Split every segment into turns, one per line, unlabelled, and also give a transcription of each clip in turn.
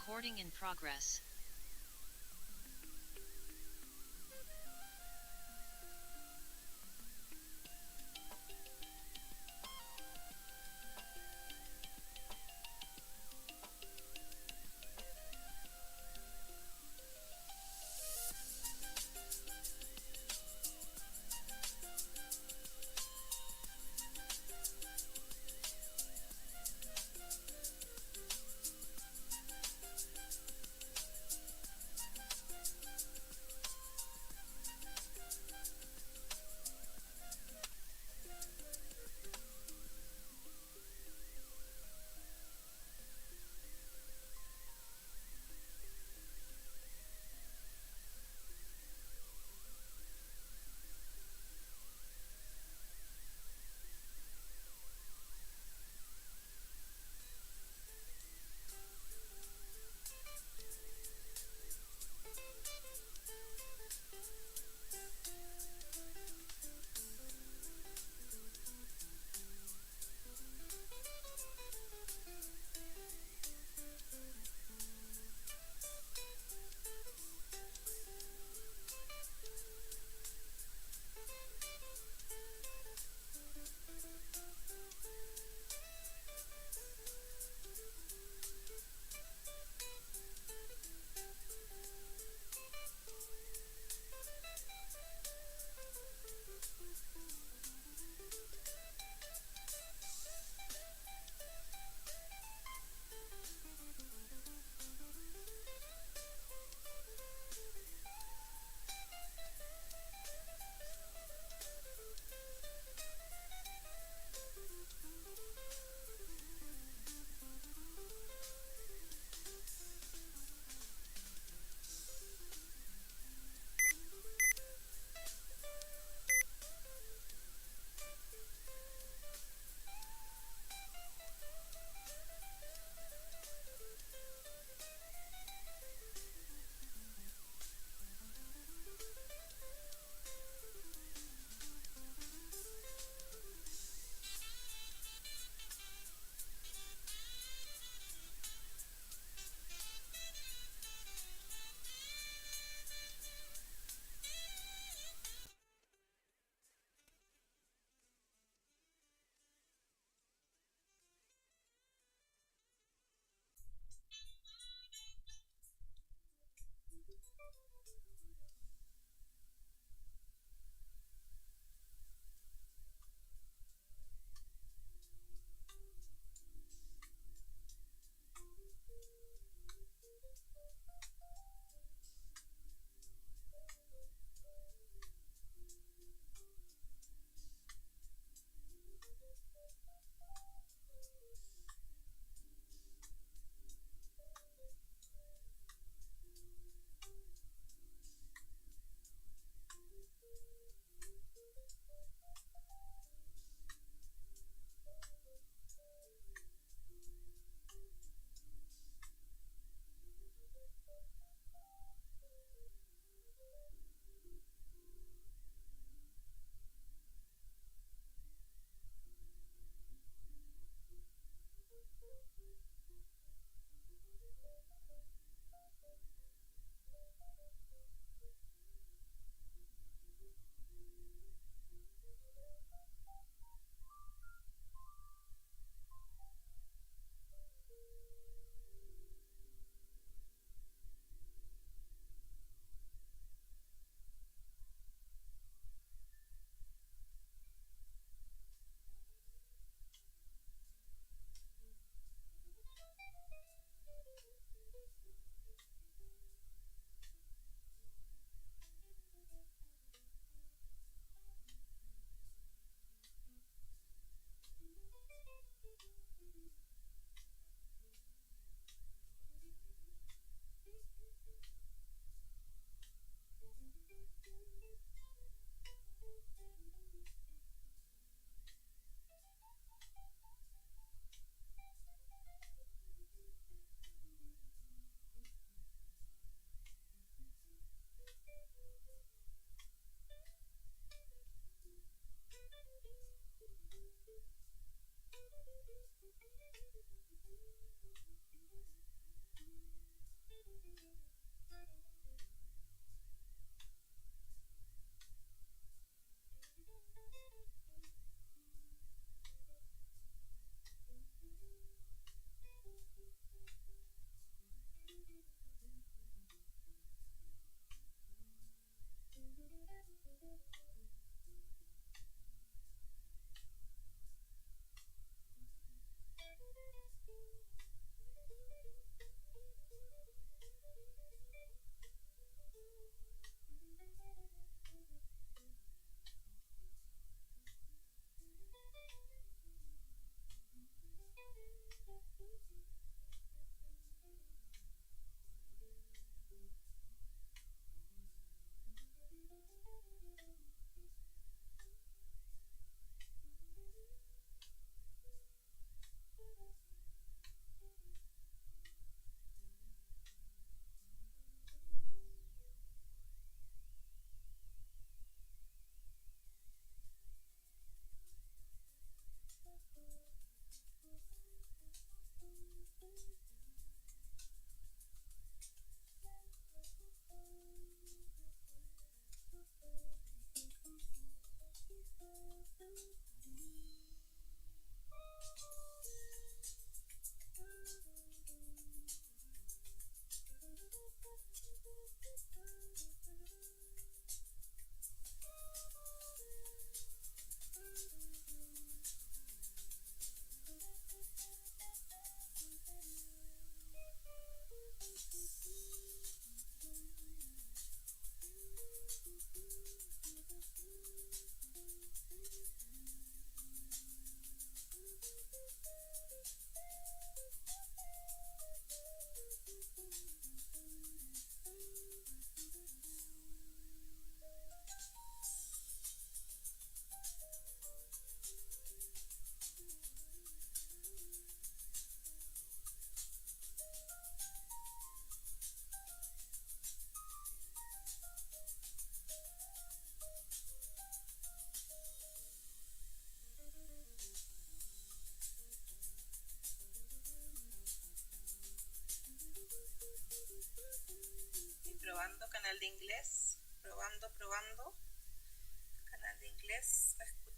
Recording in progress.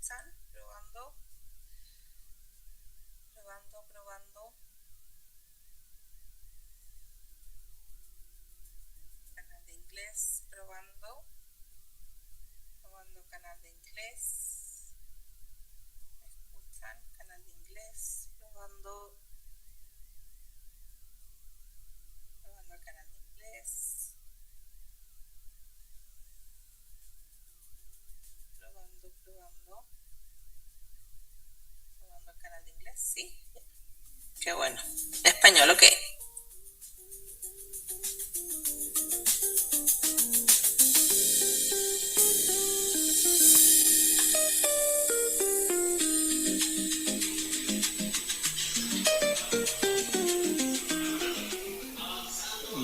escuchan? Probando. Probando, probando. Canal de inglés, probando. Probando canal de inglés. ¿Me escuchan? Canal de inglés, probando. Probando el canal de inglés. Probando, probando. Probando el canal de inglés, sí. Qué bueno. Español, ok.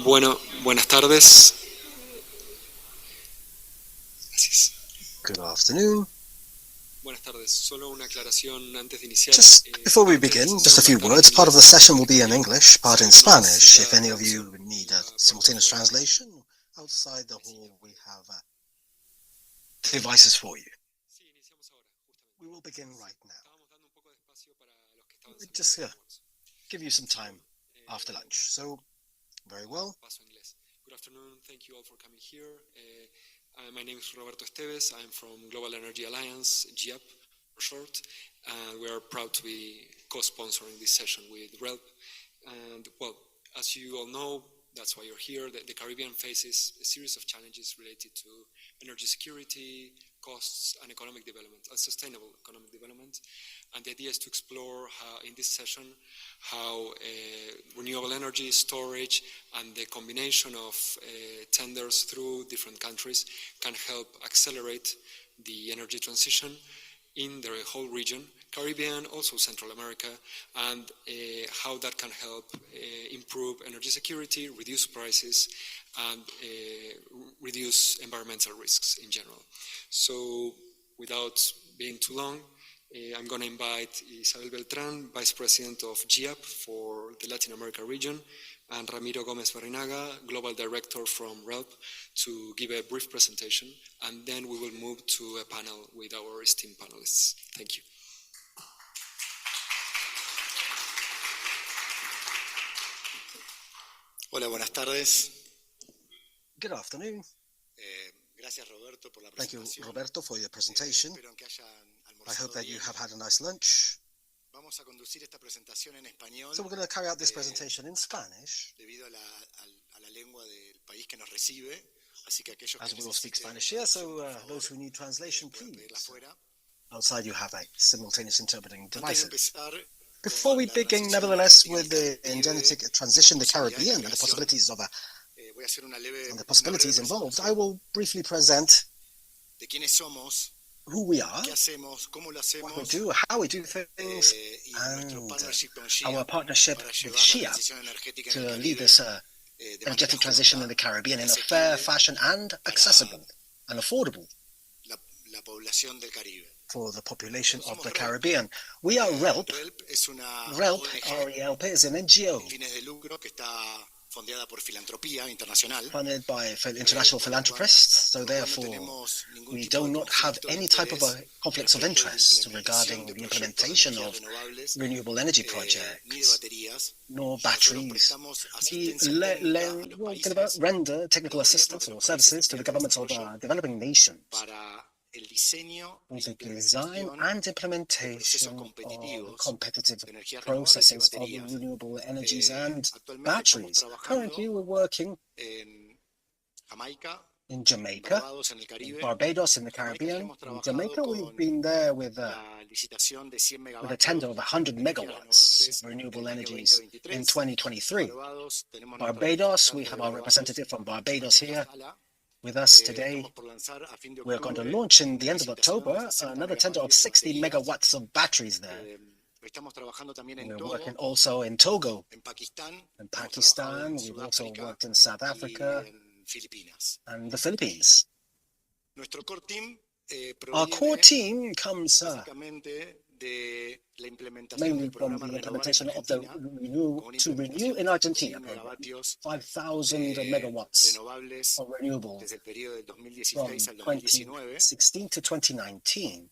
Bueno, buenas tardes. Gracias.
Good afternoon.
Buenas tardes. Solo una aclaración antes de iniciar.
Just before we begin, just a few words. Part of the session will be in English, part in Spanish. If any of you need a simultaneous translation, outside the hall we have devices for you. We will begin right now. We just give you some time after lunch. So, very well.
Good afternoon. Thank you all for coming here. My name is Roberto Esteves. I'm from Global Energy Alliance, GIAP for short, and we are proud to be co-sponsoring this session with RELP. And well, as you all know, that's why you're here. The Caribbean faces a series of challenges related to energy security, costs, and economic development, and sustainable economic development. And the idea is to explore how, in this session, how renewable energy storage and the combination of tenders through different countries can help accelerate the energy transition in the whole region, Caribbean, also Central America, and how that can help improve energy security, reduce prices, and reduce environmental risks in general. So without being too long, I'm going to invite Isabel Beltran, Vice President of GIAP for the Latin America region, and Ramiro Gomez Barrinaga, Global Director from RELP, to give a brief presentation, and then we will move to a panel with our esteemed panelists. Thank you.
Hola, buenas tardes.
Good afternoon.
Gracias, Roberto, por la
Thank you,
presentación.
Roberto, for your presentation.
Espero que hayan
I hope
almorzado
that you
bien.
have had a nice lunch.
Vamos a conducir esta presentación en español
So we're going to carry out this presentation in Spanish,
debido a la lengua del país que nos recibe. Así que aquellos
as
que
we will speak
necesiten
Spanish here. So
traducción, por favor,
those who need translation,
pueden
please.
pedirla afuera.
Outside you have a simultaneous interpreting
Antes de
devices.
empezar,
Before we
con la
begin,
transición
nevertheless,
energética
with
del
the
Caribe,
energetic transition, the
las posibilidades de
Caribbean, and the
integración,
possibilities of
voy a hacer una breve
involved, I
presentación
will briefly present
de quiénes somos,
who we are,
qué hacemos, cómo lo
what we
hacemos,
do, how we do things,
y nuestro
and
partnership con
our
GIAP
partnership
para
with
llevar la
SHIA
transición energética en
to
el
lead
Caribe
this
de manera
energetic transition in
justa
the Caribbean
y
in a fair
asequible
fashion and accessible and affordable
la población del Caribe.
for the population of
Somos
the
RELP.
Caribbean. We are RELP.
RELP es una
RELP,
ONG
R-E-L-P, is an NGO
sin fines de lucro que está fondeada por Filantropía Internacional.
funded by international philanthropists, so
No
therefore
tenemos ningún
we
tipo
do
de
not have
conflicto de
any type of
interés
conflicts of
respecto de
interest
implementación
regarding
de
the
proyectos de
implementation
energías
of
renovables,
renewable energy
ni de
projects,
baterías.
nor
Nosotros
batteries.
prestamos
We
asistencia técnica a los
will
países,
render technical
los gobiernos
assistance
de
or
los países
services to
en
the
vías de
governments of
desarrollo
developing nations
para el diseño
for
e
the design
implementación
and
de
implementation
procesos
of
competitivos
competitive
de energías renovables y
processes of
baterías.
renewable energies and
Actualmente estamos
batteries.
trabajando
Currently, we're working
en Jamaica,
in Jamaica,
Barbados en el
in
Caribe.
Barbados in the
En Jamaica ya
Caribbean.
hemos
In
trabajado
Jamaica, we've
con
been there with
la licitación de 100
a tender
megavatios
of 100
de energías
megawatts
renovables
of renewable
en el año
energies in
2023.
2023.
Barbados, tenemos nuestro
Barbados, we
representante
have
de
our
Barbados
representative from Barbados
acá en la
here
sala.
with us today.
Estamos por lanzar a fin de
We're going to
octubre
launch in the
una
end of
licitación de
October
60
another tender of
megavatios de
60
baterías.
megawatts of batteries there.
Estamos trabajando también en
We're working
Togo,
also in Togo,
en Pakistán,
in
hemos trabajado
Pakistan.
en
We've also
Sudáfrica
worked in South
y
Africa
en Filipinas.
and the Philippines.
Nuestro core team
Our core
proviene
team comes
básicamente de la implementación
mainly
del
from
programa
the
Renovar en
implementation of the
Argentina,
Renew
con una
to Renew
implementación
in
de
Argentina
5.000
program,
megavatios
5,000
de
megawatts
renovables
of renewables
desde el periodo del
from
2016 al 2019.
2016 to 2019.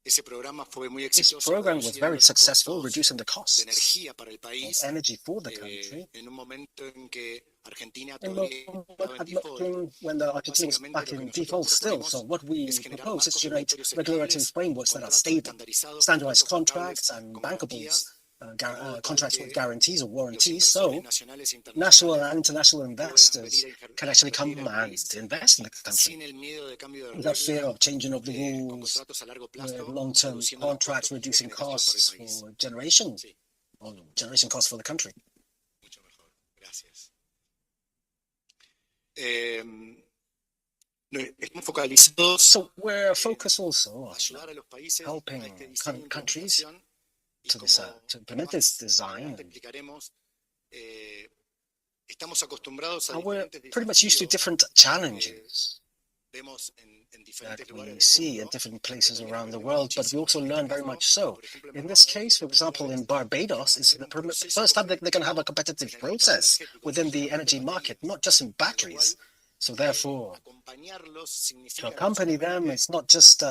Ese programa fue muy
This
exitoso,
program was
reduciendo
very
los
successful,
costos
reducing the
de
costs
energía para el
of
país,
energy for the country.
en un momento en que Argentina
In
todavía estaba en default.
when the Argentina was
Básicamente
back
lo que
in
nosotros
default still. So
proponemos
what we
es generar
propose is
marcos
to generate
regulatorios
regulatory
estables,
frameworks that are
contratos
stable,
estandarizados,
standardized
contratos estables
contracts and
con
bankables,
garantías, de modo tal
contracts with
que
guarantees or
los
warranties.
inversores
So
nacionales e
national
internacionales
and international
puedan venir
investors can
a
actually
invertir
come
al
and
país
invest in the country
sin el miedo de cambio de
without fear
reglas,
of changing of the
con
rules,
contratos a largo
with
plazo,
long-term
reduciendo los
contracts,
costos de
reducing
generación para el
costs
país.
for generation,
Sí,
or generation costs for the country.
mucho mejor. Gracias. Estamos focalizados
So we're focused also on
ayudar a los países
helping
a este diseño e
countries
implementación y
to implement this design.
explicaremos, estamos acostumbrados a
And we're
diferentes
pretty much used to
desafíos
different challenges
vemos en diferentes
that
lugares
we
del
see in
mundo,
different
pero
places
también
around the
aprendemos
world, but we
muchísimo.
also
En este
learn very
caso,
much so.
por ejemplo, en
In this
Barbados,
case, for
por primera
example,
vez,
in Barbados,
van a
it's
tener
the
un proceso
first time that they're going to have a
competitivo
competitive
en el mercado
process
energético,
within the
exclusivamente
energy
de
market,
baterías,
not just in
con lo
batteries.
cual
So therefore,
acompañarlos
to
significa no
accompany them,
solamente
it's not just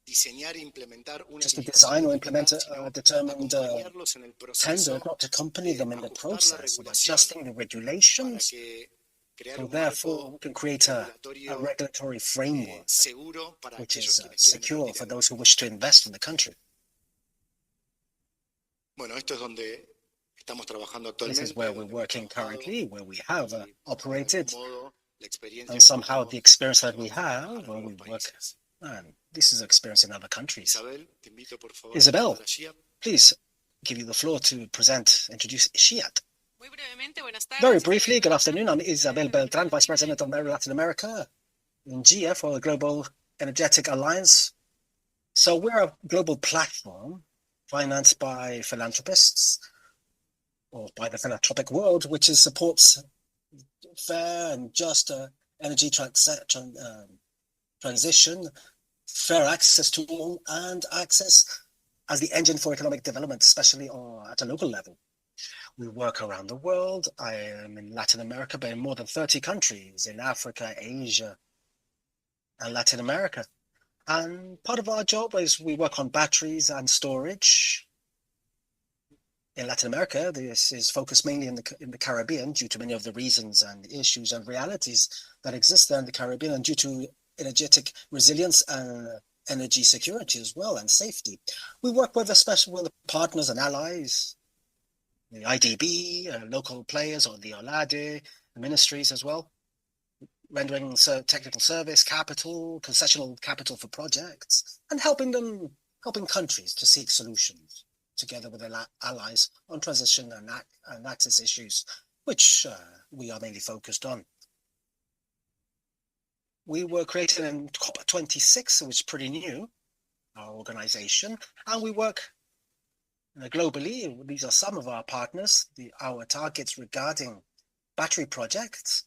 diseñar e implementar una
to
licitación
design or implement
determinada,
a
sino
determined
acompañarlos en el
tender,
proceso
not to accompany
de
them in the
ajustar la
process of
regulación
adjusting the
para
regulations.
que crear
So
un
therefore, we
marco
can create a
regulatorio
regulatory framework
seguro para
which
aquellos
is
quienes quieren
secure
invertir
for
en
those who
el
wish to invest in the country.
Bueno, esto es donde estamos trabajando
This is
actualmente,
where we're
donde hemos
working
trabajado
currently, where we have
y de
operated,
algún modo la experiencia
and
que
somehow the
tenemos
experience
la
that we
llevamos a
have
trabajar a
when we
nuevos
work,
países.
and this is experience in other countries.
Isabel, te invito por favor a
Isabel,
presentar a GIAP.
please give you the floor to introduce SHIAT.
Muy brevemente, buenas tardes.
Very briefly, good afternoon. I'm Isabel Beltran, Vice President of Latin America in GF, or the Global Energetic Alliance. So we're a global platform financed by philanthropists or by the philanthropic world, which supports fair and just energy transition, fair access to all, and access as the engine for economic development, especially at a local level. We work around the world. I am in Latin America, but in more than 30 countries, in Africa, Asia, and Latin America. And part of our job is we work on batteries and storage. In Latin America, this is focused mainly in the Caribbean due to many of the reasons and issues and realities that exist there in the Caribbean, and due to energetic resilience and energy security as well, and safety. We work with the partners and allies, the IDB, local players, or the OLADE, ministries as well, rendering technical service, capital, concessional capital for projects, and helping countries to seek solutions together with their allies on transition and access issues, which we are mainly focused on. We were created in COP26, which is pretty new, our organization, and we work globally. These are some of our partners, our targets regarding battery projects.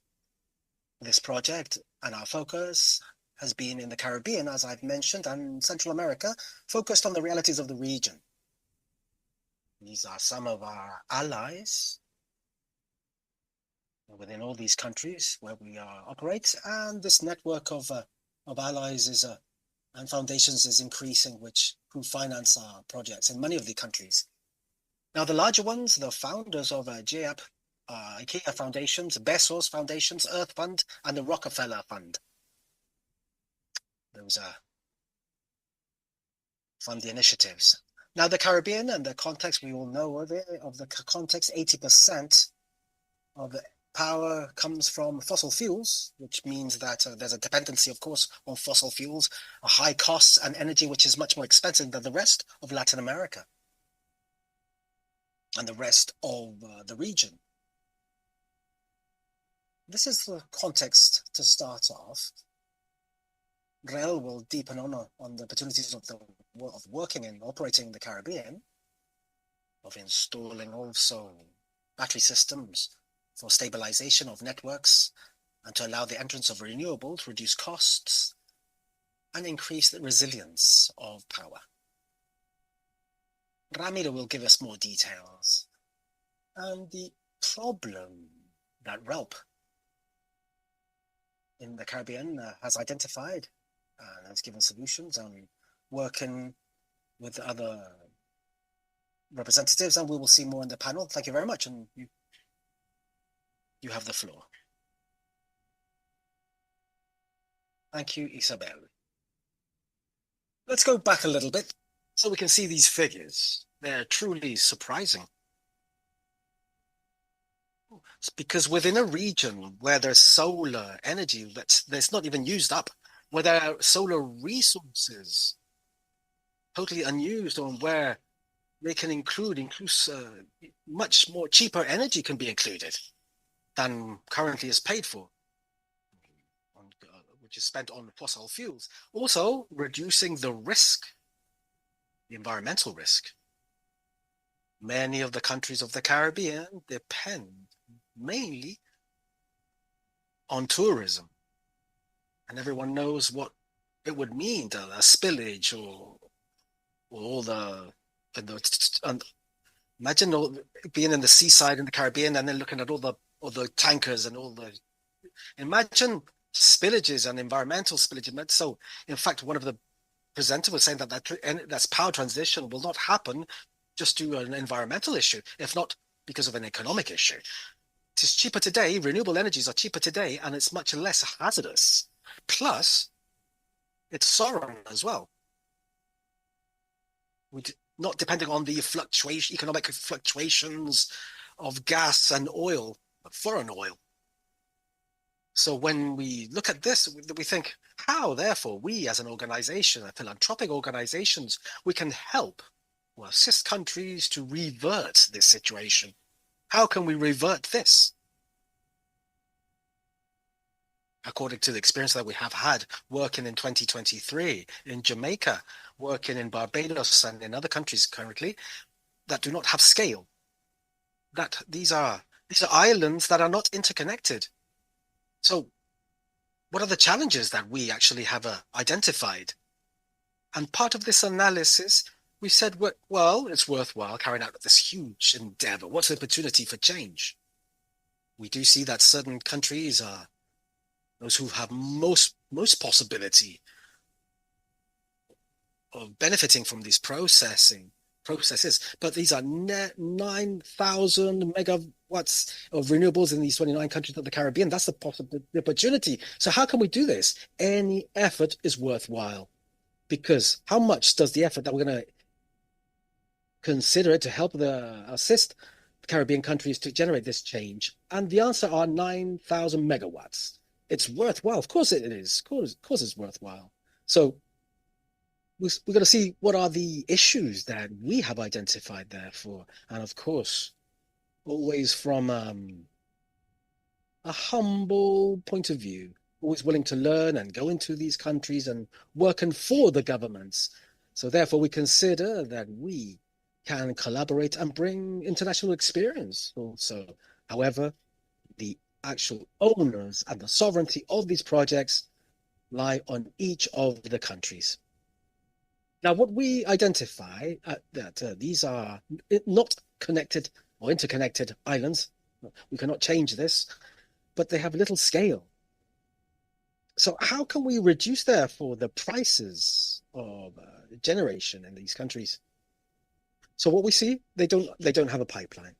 This project and our focus has been in the Caribbean, as I've mentioned, and Central America, focused on the realities of the region. These are some of our allies within all these countries where we operate, and this network of allies and foundations is increasing, who finance our projects in many of the countries. Now, the larger ones, the founders of GIAP, IKEA Foundations, Bezos Foundations, Earth Fund, and the Rockefeller Fund. Those are fund initiatives. Now, the Caribbean and the context, we all know of the context, 80% of the power comes from fossil fuels, which means that there's a dependency, of course, on fossil fuels, a high costs and energy, which is much more expensive than the rest of Latin America and the rest of the region. This is the context to start off. Rel will deepen on the opportunities of working and operating in the Caribbean, of installing also battery systems for stabilization of networks and to allow the entrance of renewable to reduce costs and increase the resilience of power. Ramiro will give us more details. And the problem that RELP in the Caribbean has identified and has given solutions and working with other representatives, and we will see more in the panel. Thank you very much, and you have the floor. Thank you, Isabel. Let's go back a little bit so we can see these figures. They're truly surprising. It's because within a region where there's solar energy that's not even used up, where there are solar resources totally unused, or where they can include much more cheaper energy can be included than currently is paid for, which is spent on fossil fuels. Also, reducing the risk, the environmental risk. Many of the countries of the Caribbean depend mainly on tourism, and everyone knows what it would mean to a spillage or all and imagine being in the seaside in the Caribbean and then looking at all the tankers and imagine spillages and environmental spillages. So in fact, one of the presenters was saying that's power transition will not happen just due to an environmental issue, if not because of an economic issue. It's cheaper today, renewable energies are cheaper today, and it's much less hazardous. Plus, it's sovereign as well. Not depending on the economic fluctuations of gas and oil, but foreign oil. So when we look at this, we think, how, therefore, we as an organization, philanthropic organizations, we can help or assist countries to revert this situation. How can we revert this? According to the experience that we have had working in 2023 in Jamaica, working in Barbados and in other countries currently that do not have scale, that these are islands that are not interconnected. So what are the challenges that we actually have identified? And part of this analysis, we said, well, it's worthwhile carrying out this huge endeavor. What's the opportunity for change? We do see that certain countries are those who have most possibility of benefiting from these processes, but these are 9,000 megawatts of renewables in these 29 countries of the Caribbean. That's the opportunity. So how can we do this? Any effort is worthwhile, because how much does the effort that we're going to consider to help assist the Caribbean countries to generate this change? And the answer are 9,000 megawatts. It's worthwhile. Of course it is. Of course it's worthwhile. So we're going to see what are the issues that we have identified therefore. And of course, always from a humble point of view, always willing to learn and go into these countries and working for the governments. So therefore, we consider that we can collaborate and bring international experience also. However, the actual owners and the sovereignty of these projects lie on each of the countries. Now, what we identify that these are not connected or interconnected islands. We cannot change this, but they have little scale. So how can we reduce, therefore, the prices of generation in these countries? So what we see, they don't have a pipeline.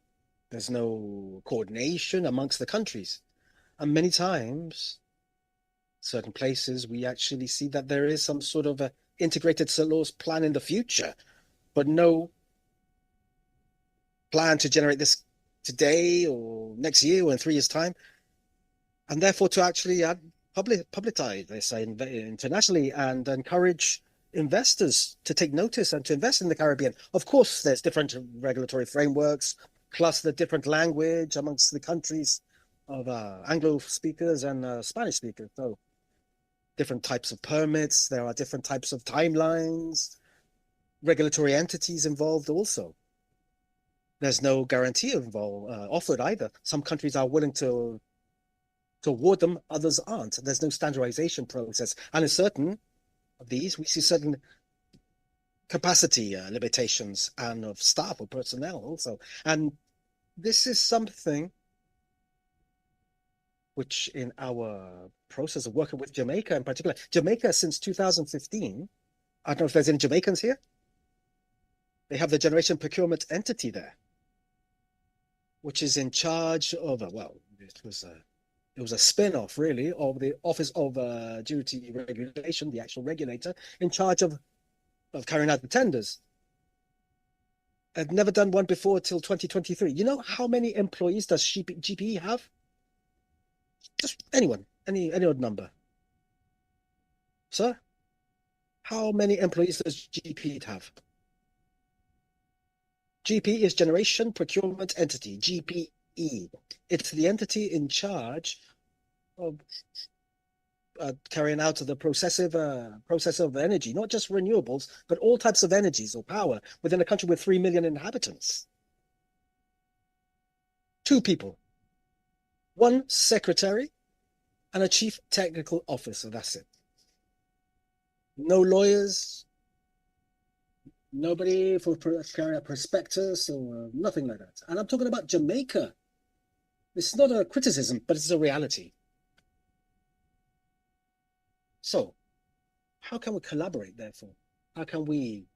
There's no coordination amongst the countries. And many times, certain places, we actually see that there is some sort of a integrated solar plan in the future, but no plan to generate this today or next year or in 3 years' time. And therefore, to actually publicize this internationally and encourage investors to take notice and to invest in the Caribbean. Of course, there's different regulatory frameworks, plus the different language amongst the countries of Anglo speakers and Spanish speakers. So different types of permits, there are different types of timelines, regulatory entities involved also. There's no guarantee offered either. Some countries are willing to award them, others aren't. There's no standardization process. And in certain of these, we see certain capacity limitations and of staff or personnel also. And this is something which in our process of working with Jamaica in particular, Jamaica since 2015, I don't know if there's any Jamaicans here. They have the generation procurement entity there, which is in charge of, it was a spin-off really of the Office of Duty Regulation, the actual regulator in charge of carrying out the tenders. I'd never done one before till 2023. You know how many employees does GPE have? Just anyone, any odd number. Sir, how many employees does GPE have? GP is Generation Procurement Entity, GPE. It's the entity in charge of carrying out the process of energy, not just renewables, but all types of energies or power within a country with 3 million inhabitants. 2 people, 1 secretary and a chief technical officer, that's it. No lawyers, nobody for carrying out prospectus or nothing like that. And I'm talking about Jamaica. It's not a criticism, but it's a reality. So, how can we collaborate, therefore? How can we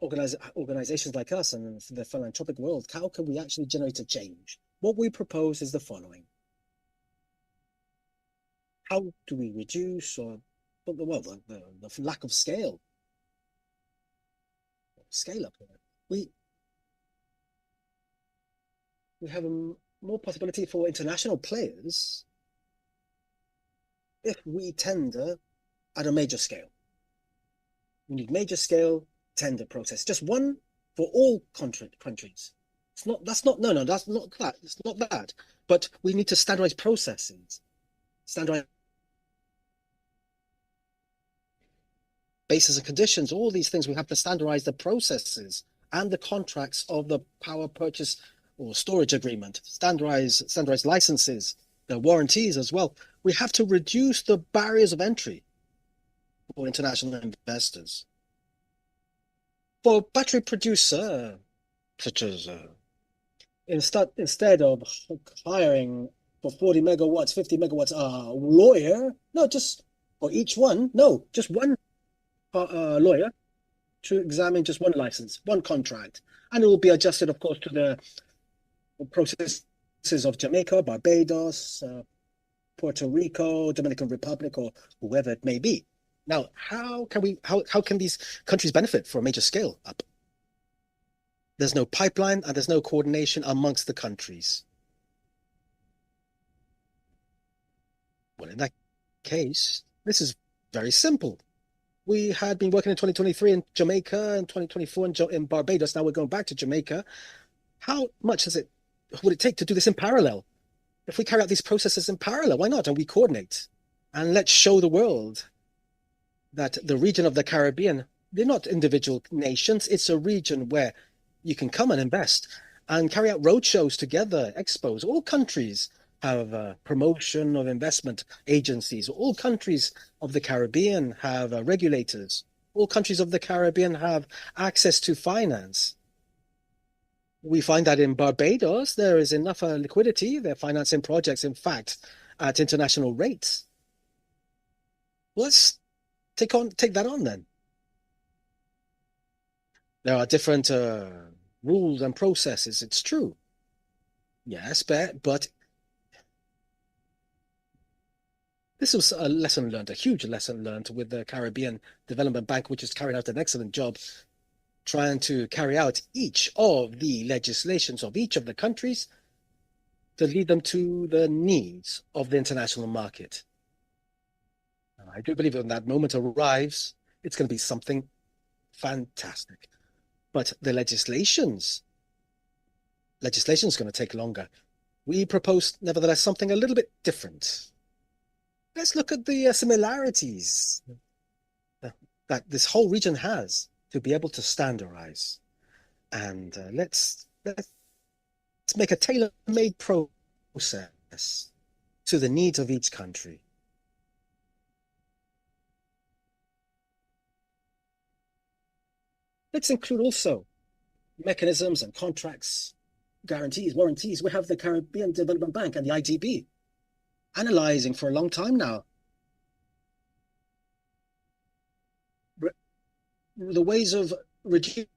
organizations like us and the philanthropic world, how can we actually generate a change? What we propose is the following. How do we reduce the lack of scale up here? We have more possibility for international players if we tender at a major scale. We need major scale tender process, just one for all countries. It's not that. But we need to standardize processes, standardize basis and conditions, all these things. We have to standardize the processes and the contracts of the power purchase or storage agreement, standardize licenses, the warranties as well. We have to reduce the barriers of entry for international investors. For battery producer, such as instead of hiring for 40 megawatts, 50 megawatts, a lawyer, no, just for each one, no, just one lawyer to examine just one license, one contract, and it will be adjusted, of course, to the processes of Jamaica, Barbados, Puerto Rico, Dominican Republic, or whoever it may be. Now, how can these countries benefit from a major scale up? There's no pipeline and there's no coordination amongst the countries. Well, in that case, this is very simple. We had been working in 2023 in Jamaica and 2024 in Barbados. Now we're going back to Jamaica. How much would it take to do this in parallel? If we carry out these processes in parallel, why not? And we coordinate. And let's show the world that the region of the Caribbean, they're not individual nations. It's a region where you can come and invest and carry out roadshows together, expos. All countries have promotion of investment agencies. All countries of the Caribbean have regulators. All countries of the Caribbean have access to finance. We find that in Barbados, there is enough liquidity. They're financing projects, in fact, at international rates. Let's take that on then. There are different rules and processes. It's true. Yes, but this was a lesson learned, a huge lesson learned with the Caribbean Development Bank, which has carried out an excellent job trying to carry out each of the legislations of each of the countries to lead them to the needs of the international market. I do believe when that moment arrives, it's going to be something fantastic. But the legislation's going to take longer. We propose, nevertheless, something a little bit different. Let's look at the similarities that this whole region has to be able to standardize. And let's make a tailor-made process to the needs of each country. Let's include also mechanisms and contracts guarantees, warranties. We have the Caribbean Development Bank and the IDB analyzing for a long time now the ways of reducing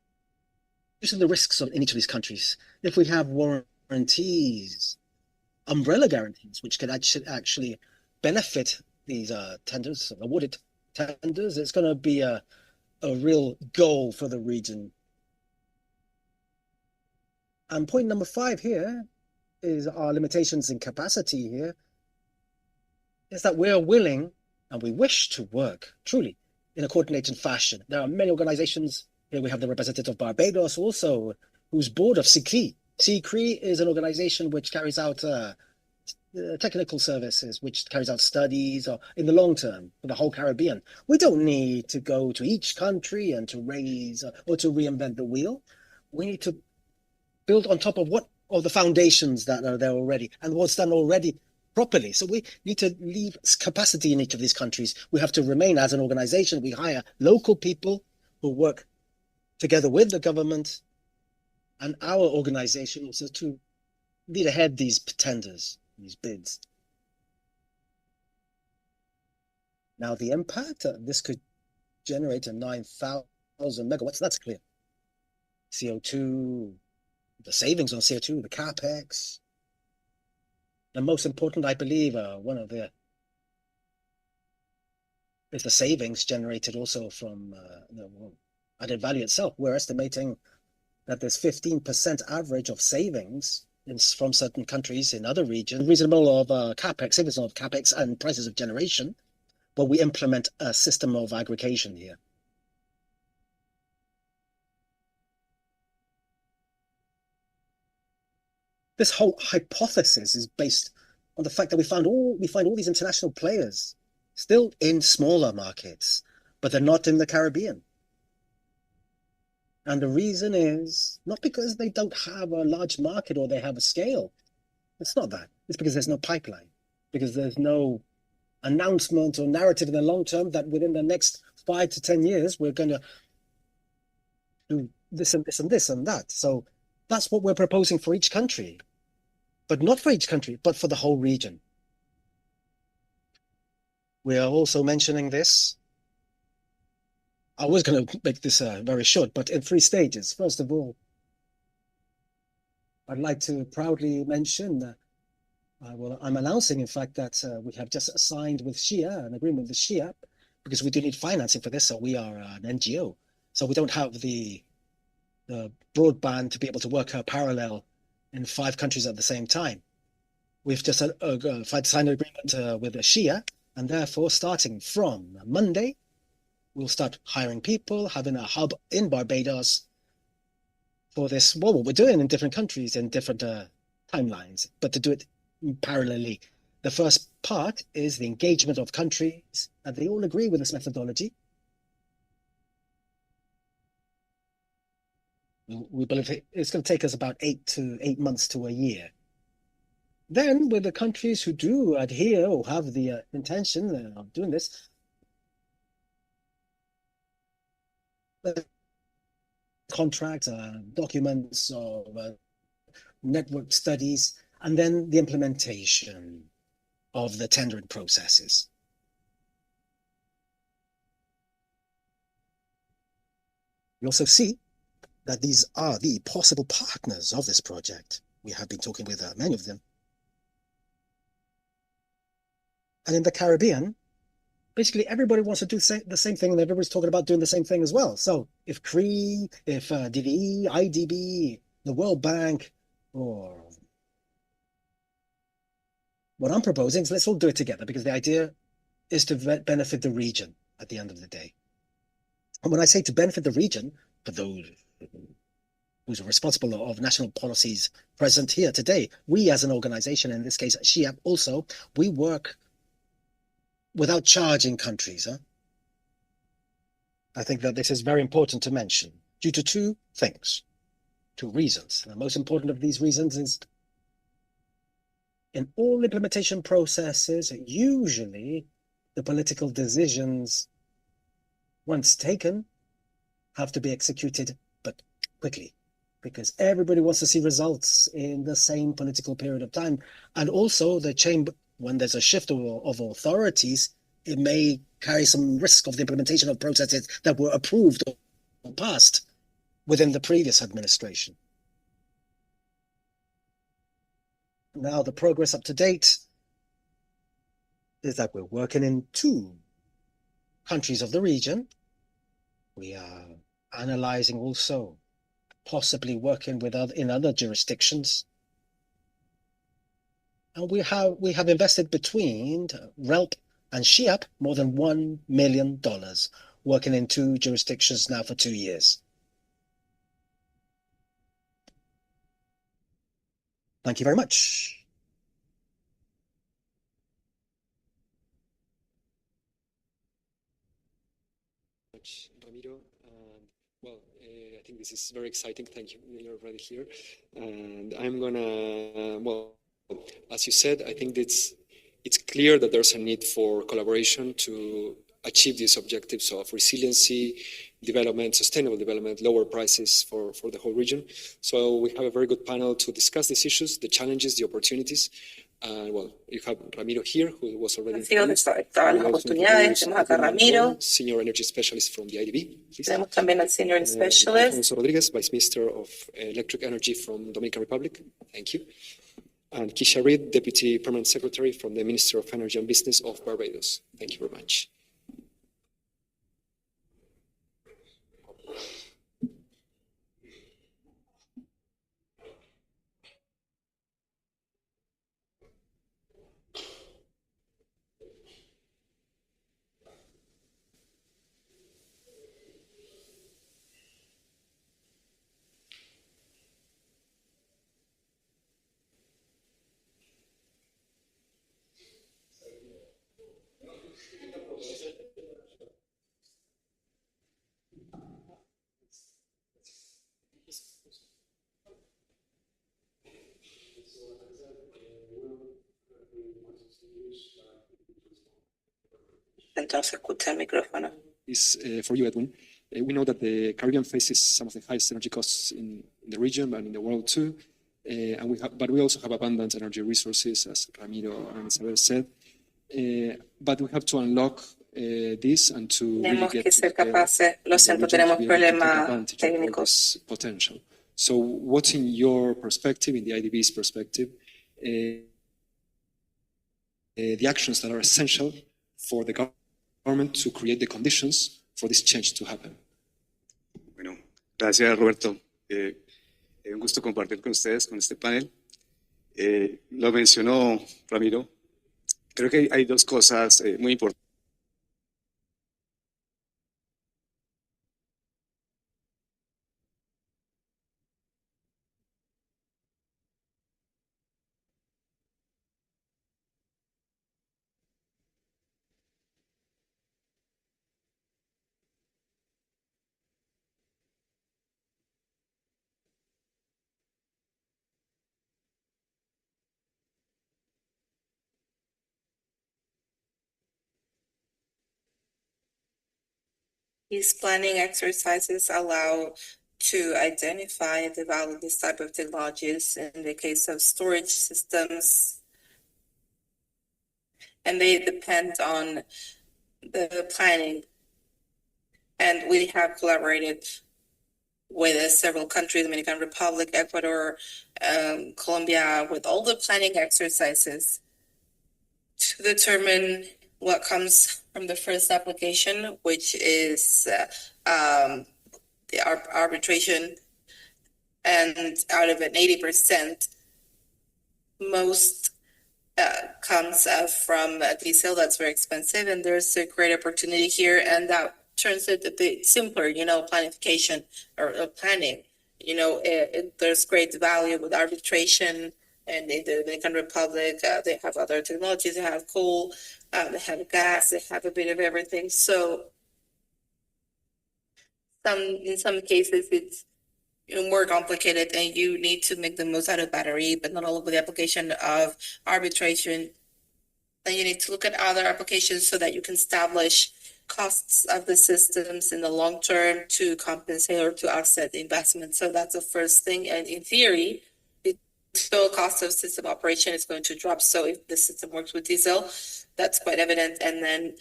the risks in each of these countries. If we have warranties, umbrella guarantees, which could actually benefit these tenders, awarded tenders, it's going to be a real goal for the region. And point number 5 here is our limitations in capacity here, is that we're willing and we wish to work truly in a coordinated fashion. There are many organizations. Here we have the representative of Barbados also, who's board of CCRI. CCRI is an organization which carries out technical services, which carries out studies in the long term for the whole Caribbean. We don't need to go to each country and to raise or to reinvent the wheel. We need to build on top of the foundations that are there already and what's done already properly. So we need to leave capacity in each of these countries. We have to remain as an organization. We hire local people who work together with the government and our organization also to lead ahead these tenders, these bids. Now the impact, this could generate a 9,000 megawatts, that's clear. CO2, the savings on CO2, the capex. The most important, I believe, is the savings generated also from the added value itself. We're estimating that there's 15% average of savings from certain countries in other regions, reasonable of capex, savings of capex and prices of generation, but we implement a system of aggregation here. This whole hypothesis is based on the fact that we find all these international players still in smaller markets, but they're not in the Caribbean. And the reason is not because they don't have a large market or they have a scale. It's not that. It's because there's no pipeline, because there's no announcement or narrative in the long term that within the next 5 to 10 years, we're going to do this and this and this and that. So that's what we're proposing for each country. But not for each country, but for the whole region. We are also mentioning this. I was going to make this very short, but in 3 stages. First of all, I'd like to proudly mention, I'm announcing, in fact, that we have just signed with SHIA, an agreement with SHIA, because we do need financing for this, so we are an NGO. So we don't have the broadband to be able to work parallel in 5 countries at the same time. We've just signed an agreement with SHIA, and therefore, starting from Monday, we'll start hiring people, having a hub in Barbados for this, what we're doing in different countries in different timelines, but to do it parallelly. The first part is the engagement of countries, and they all agree with this methodology. We believe it's going to take us about 8 months to a year. Then, with the countries who do adhere or have the intention of doing this, contracts, documents of network studies, and then the implementation of the tendering processes. We also see that these are the possible partners of this project. We have been talking with many of them. And in the Caribbean, basically everybody wants to do the same thing, and everybody's talking about doing the same thing as well. So if CRI, if DVE, IDB, the World Bank, or what I'm proposing is let's all do it together, because the idea is to benefit the region at the end of the day. And when I say to benefit the region, for those who's responsible of national policies present here today, we as an organization, in this case, SHIAP also, we work without charging countries. I think that this is very important to mention due to 2 things, 2 reasons. The most important of these reasons is in all implementation processes, usually the political decisions, once taken, have to be executed, but quickly. because everybody wants to see results in the same political period of time. And also the chamber, when there's a shift of authorities, it may carry some risk of the implementation of processes that were approved or passed within the previous administration. Now, the progress up to date is that we're working in 2 countries of the region. We are analyzing also possibly working with in other jurisdictions. And we have invested between RELP and SHIAP more than $1 million, working in 2 jurisdictions now for 2 years. Thank you very much.
Ramiro. Well, I think this is very exciting. Thank you. You're already here. And I'm gonna, well, as you said, I think it's clear that there's a need for collaboration to achieve these objectives of resiliency, development, sustainable development, lower prices for the whole region. So we have a very good panel to discuss these issues, the challenges, the opportunities. Well, you have Ramiro here, who was already
Estaban las oportunidades. Tenemos acá a Ramiro.
Senior Energy Specialist from the IDB.
Tenemos también al Senior Specialist.
Alfonso Rodriguez, Vice Minister of Electric Energy from Dominican Republic. Thank you. And Keisha Reed, Deputy Permanent Secretary from the Minister of Energy and Business of Barbados. Thank you very much.
Entonces escucha el micrófono.
Is for you, Edwin. We know that the Caribbean faces some of the highest energy costs in the region and in the world too. But we also have abundant energy resources, as Ramiro and Isabel said. But we have to unlock this and to really
Tenemos
get
que ser capaces, lo siento, tenemos problemas técnicos.
Potential. So what's in your perspective, in the IDB's perspective, the actions that are essential for the government to create the conditions for this change to happen?
Bueno, gracias Roberto. Un gusto compartir con ustedes con este panel. Lo mencionó Ramiro. Creo que hay 2 cosas muy importantes.
These planning exercises allow to identify and develop this type of technologies in the case of storage systems. And they depend on the planning. And we have collaborated with several countries, Dominican Republic, Ecuador, Colombia, with all the planning exercises to determine what comes from the first application, which is the arbitration, and out of it, 80% most comes from diesel. That's very expensive, and there's a great opportunity here, and that turns it a bit simpler, planification or planning. There's great value with arbitration. And in the Dominican Republic, they have other technologies. They have coal, they have gas, they have a bit of everything. So in some cases, it's more complicated and you need to make the most out of battery, but not all of the application of arbitration. And you need to look at other applications so that you can establish costs of the systems in the long term to compensate or to offset the investment. So that's the first thing. And in theory, the total cost of system operation is going to drop. So if the system works with diesel, that's quite evident. And then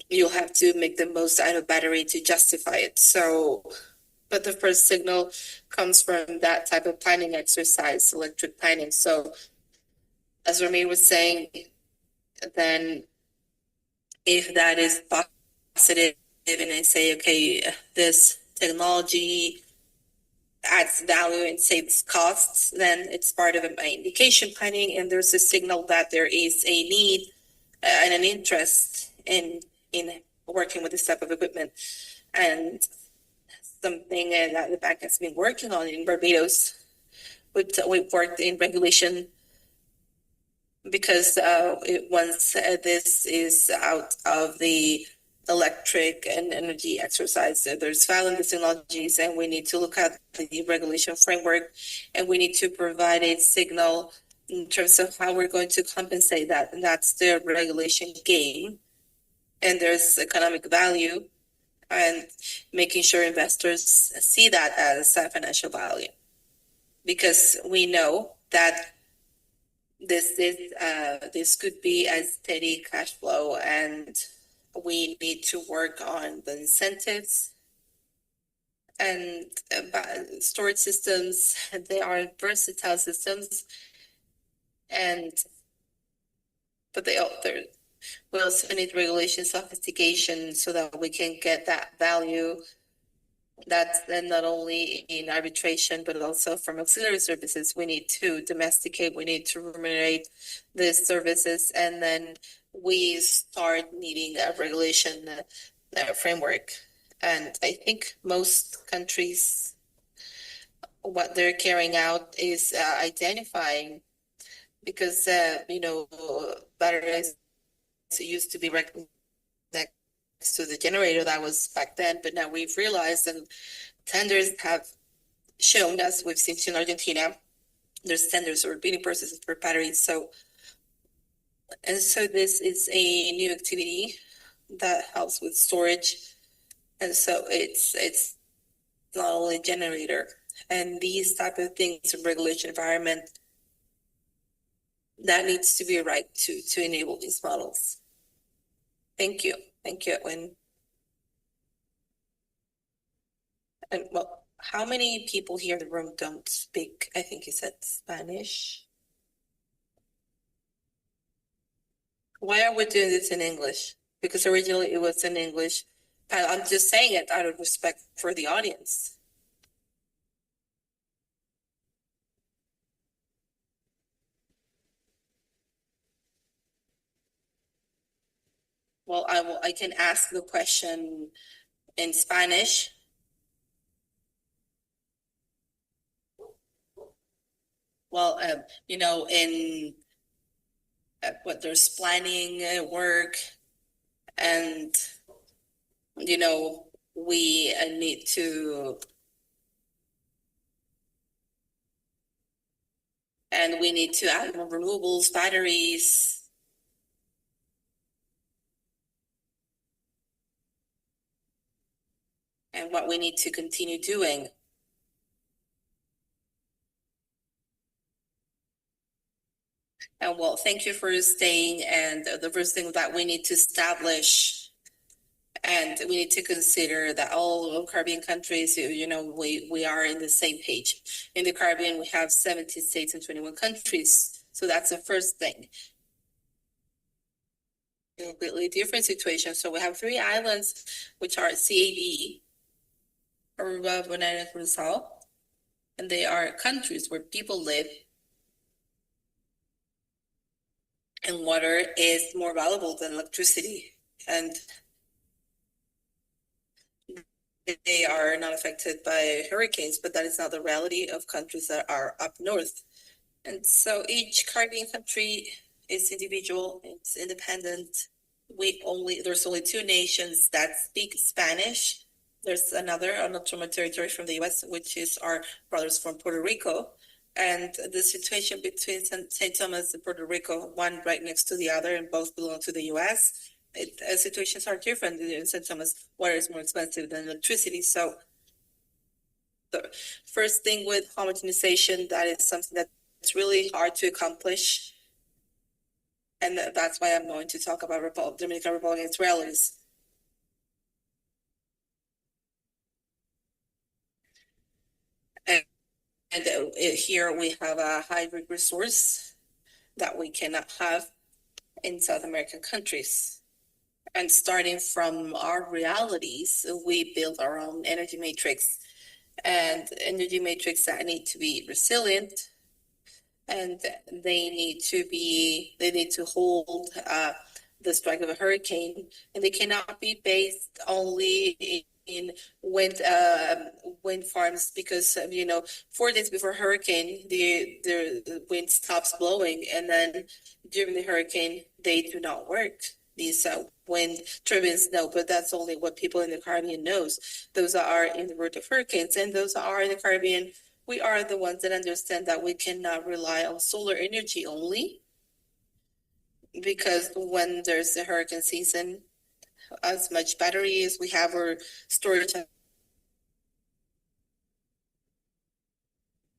you'll have to make the most out of battery to justify it. So, but the first signal comes from that type of planning exercise, electric planning. So as Ramir was saying, then if that is positive and I say, okay, this technology adds value and saves costs, then it's part of my indication planning, and there's a signal that there is a need and an interest in working with this type of equipment. And something that the bank has been working on in Barbados, we've worked in regulation because once this is out of the electric and energy exercise, there's value technologies, and we need to look at the regulation framework, and we need to provide a signal in terms of how we're going to compensate that. And that's the regulation game. And there's economic value, and making sure investors see that as a financial value, because we know that this could be a steady cash flow, and we need to work on the incentives and storage systems. They are versatile systems, but we also need regulation sophistication so that we can get that value. That's then not only in arbitration, but also from auxiliary services. We need to domesticate, we need to remunerate these services, and then we start needing a regulation framework. And I think most countries, what they're carrying out is identifying, because, batteries used to be recognized to the generator. That was back then, but now we've realized, and tenders have shown us, we've seen in Argentina, there's tenders or bidding processes for batteries. So this is a new activity that helps with storage, and so it's not only generator, and these type of things in regulation environment that needs to be right to enable these models. Thank you. Thank you, Edwin. And well, how many people here in the room don't speak, I think you said Spanish? Why are we doing this in English? Because originally it was in English. I'm just saying it out of respect for the audience. Well, I can ask the question in Spanish. Well, in what there's planning work, and we need to, add more renewables, batteries. And what we need to continue doing. And well, thank you for staying. And the first thing that we need to establish, and we need to consider that all Caribbean countries, we are in the same page. In the Caribbean, we have 70 states and 21 countries. So that's the first thing. A completely different situation. So we have 3 islands, which are CAB, Aruba, Bonaire, and Curacao, and they are countries where people live, and water is more valuable than electricity, and they are not affected by hurricanes, but that is not the reality of countries that are up north. And so each Caribbean country is individual, it's independent. There's only 2 nations that speak Spanish. There's another autonomous territory from the US, which is our brothers from Puerto Rico. And the situation between St. Thomas and Puerto Rico, one right next to the other, and both belong to the US. situations are different. In St. Thomas, water is more expensive than electricity. So the first thing with homogenization, that is something that's really hard to accomplish. And that's why I'm going to talk about Dominican Republic and its realities. And here we have a hybrid resource that we cannot have in South American countries. And starting from our realities, we build our own energy matrix, and energy matrix that need to be resilient, and they need to hold the strike of a hurricane, and they cannot be based only in wind farms, because 4 days before hurricane the wind stops blowing, and then during the hurricane they do not work. These wind turbines, no, but that's only what people in the Caribbean knows. Those are in the route of hurricanes, and those are in the Caribbean. We are the ones that understand that we cannot rely on solar energy only, because when there's a hurricane season, as much battery as we have or storage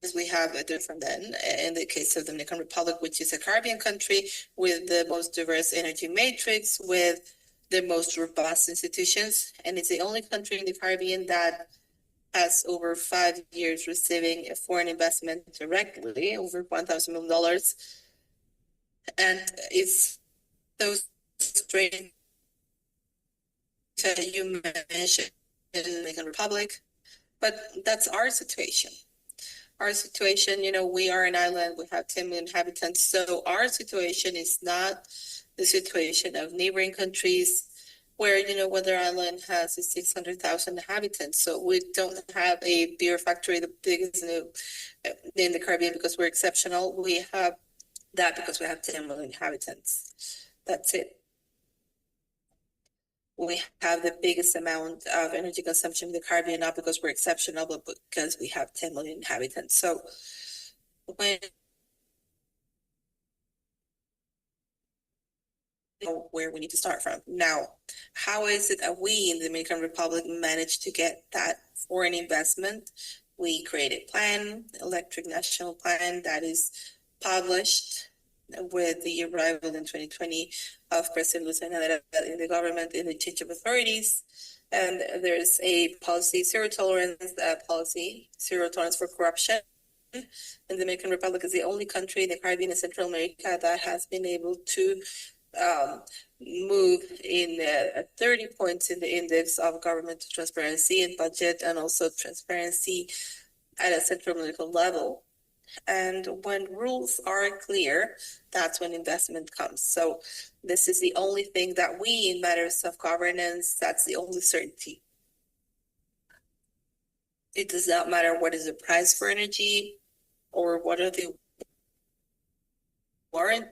as we have from then. In the case of the Dominican Republic, which is a Caribbean country with the most diverse energy matrix, with the most robust institutions, and it's the only country in the Caribbean that has over 5 years receiving a foreign investment directly, over $1,000 million. And it's those strange that you mentioned in the Dominican Republic, but that's our situation. Our situation, we are an island, we have 10 million inhabitants, so our situation is not the situation of neighboring countries where, Weather Island has 600,000 inhabitants. So we don't have a beer factory, the biggest in the Caribbean, because we're exceptional. We have that because we have 10 million inhabitants. That's it. We have the biggest amount of energy consumption in the Caribbean, not because we're exceptional, but because we have 10 million inhabitants. So where we need to start from. Now, how is it that we in the Dominican Republic managed to get that foreign investment? We created a plan, Electric National Plan, that is published with the arrival in 2020 of President Luciana in the government, in the change of authorities. And there's a policy, zero tolerance for corruption. And the Dominican Republic is the only country in the Caribbean and Central America that has been able to move in 30 points in the index of governmental transparency and budget, and also transparency at a central political level. And when rules are clear, that's when investment comes. So this is the only thing that we, in matters of governance, that's the only certainty. It does not matter what is the price for energy or what are the warranties.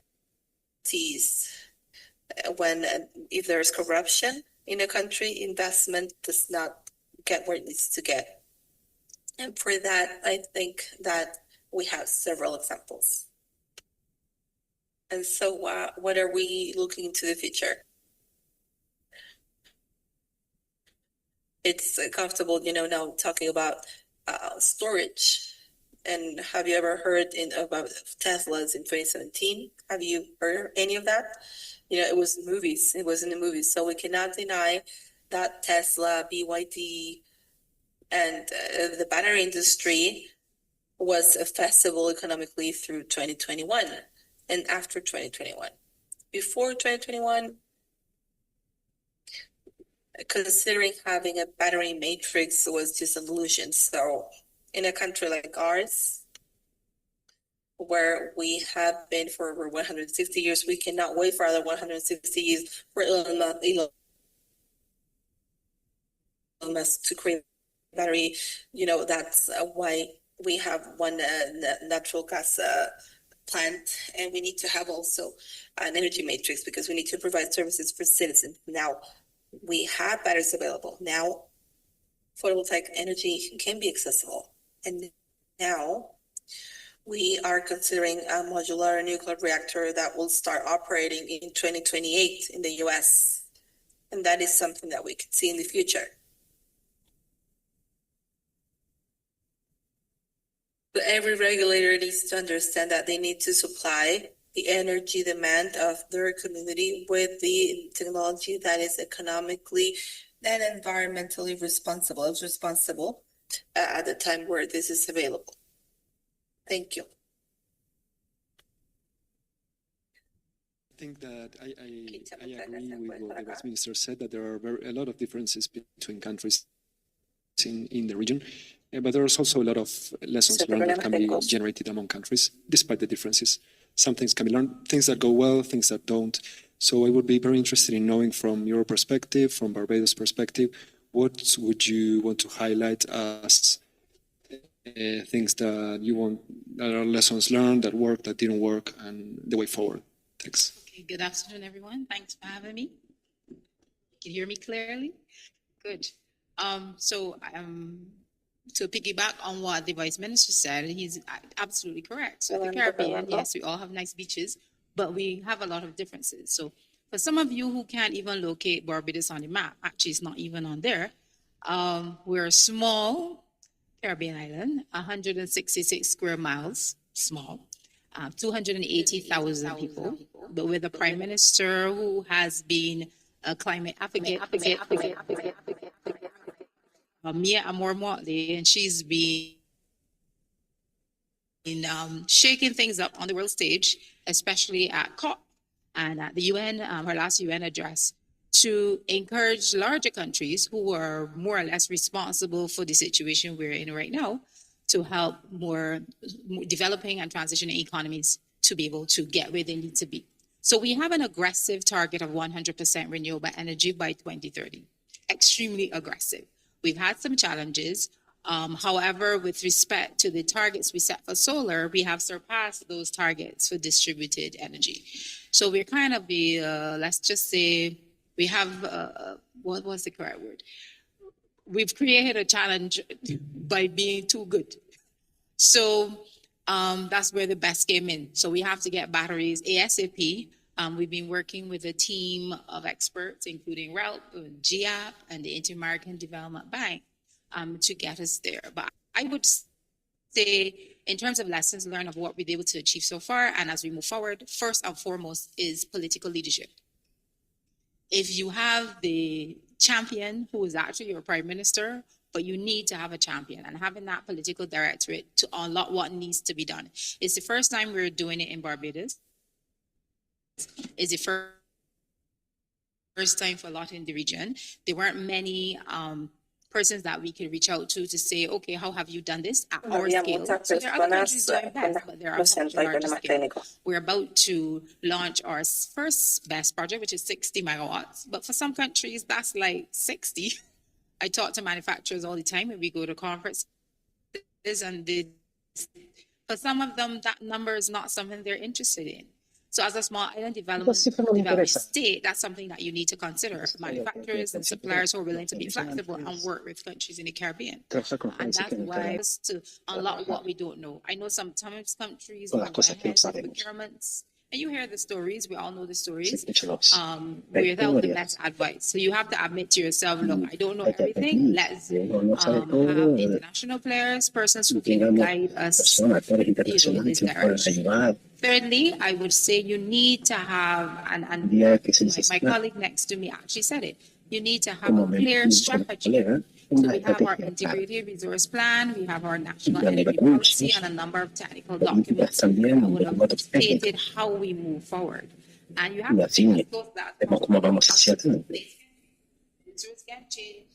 If there's corruption in a country, investment does not get where it needs to get. And for that, I think that we have several examples. And so what are we looking into the future? It's comfortable, now talking about storage. And have you ever heard about Teslas in 2017? Have you heard any of that? It was movies. It was in the movies. So we cannot deny that Tesla, BYD, and the battery industry was feasible economically through 2021 and after 2021. Before 2021, considering having a battery matrix was just an illusion. So in a country like ours, where we have been for over 160 years, we cannot wait for other 160 years for Elon Musk to create battery. That's why we have one natural gas plant, and we need to have also an energy matrix, because we need to provide services for citizens. Now, we have batteries available. Now, photovoltaic energy can be accessible. And now we are considering a modular nuclear reactor that will start operating in 2028 in the US. And that is something that we could see in the future. But every regulator needs to understand that they need to supply the energy demand of their community with the technology that is economically and environmentally responsible. It's responsible at the time where this is available. Thank you.
I think that I
tell me
agree
that
with what the
acá.
Vice Minister said, that there are a lot of differences between countries in the region, but there's also a lot of lessons learned that can be generated among countries, despite the differences. Some things can be learned, things that go well, things that don't. So I would be very interested in knowing from your perspective, from Barbados' perspective, what would you want to highlight as things that you want, that are lessons learned, that worked, that didn't work, and the way forward? Thanks.
Okay, good afternoon, everyone. Thanks for having me. You can hear me clearly? Good. To piggyback on what the Vice Minister said, he's absolutely correct. So the Caribbean, yes, we all have nice beaches, but we have a lot of differences. So for some of you who can't even locate Barbados on the map, actually it's not even on there, we're a small Caribbean island, 166 square miles, small. 280,000 people, but with a prime minister who has been a climate advocate, Mia Amor-Motley, and she's been shaking things up on the world stage, especially at COP and at the UN, her last UN address, to encourage larger countries who are more or less responsible for the situation we're in right now to help more developing and transitioning economies to be able to get where they need to be. So we have an aggressive target of 100% renewable energy by 2030, extremely aggressive. We've had some challenges. However, with respect to the targets we set for solar, we have surpassed those targets for distributed energy. So we're kind of let's just say, we have, what was the correct word? We've created a challenge by being too good. So that's where the best came in. So we have to get batteries ASAP. We've been working with a team of experts, including RELP, GIAP, and the Inter-American Development Bank to get us there. But I would say, in terms of lessons learned of what we've been able to achieve so far, and as we move forward, first and foremost is political leadership. If you have the champion who is actually your prime minister, but you need to have a champion, and having that political directorate to unlock what needs to be done. It's the first time we're doing it in Barbados. It's the first time for a lot in the region. There weren't many persons that we could reach out to say, okay, how have you done this at our scale? So there are other countries doing best, but there are much larger scale. We're about to launch our first BESS project, which is 60 megawatts. But for some countries, that's like 60. I talk to manufacturers all the time when we go to conferences, and for some of them, that number is not something they're interested in. So as a small island development state, that's something that you need to consider. Manufacturers and suppliers who are willing to be flexible and work with countries in the Caribbean. And that's why it's to unlock what we don't know. I know sometimes countries will go ahead with procurements, and you hear the stories, we all know the stories, without the best advice. So you have to admit to yourself, look, I don't know everything. Let's have international players, persons who can guide us in this direction. Thirdly, I would say you need to have, and my colleague next to me actually said it, you need to have a clear strategy. So we have our integrated resource plan, we have our national energy policy, and a number of technical documents that would have stated how we move forward. And you have to think about that. Ministers can change,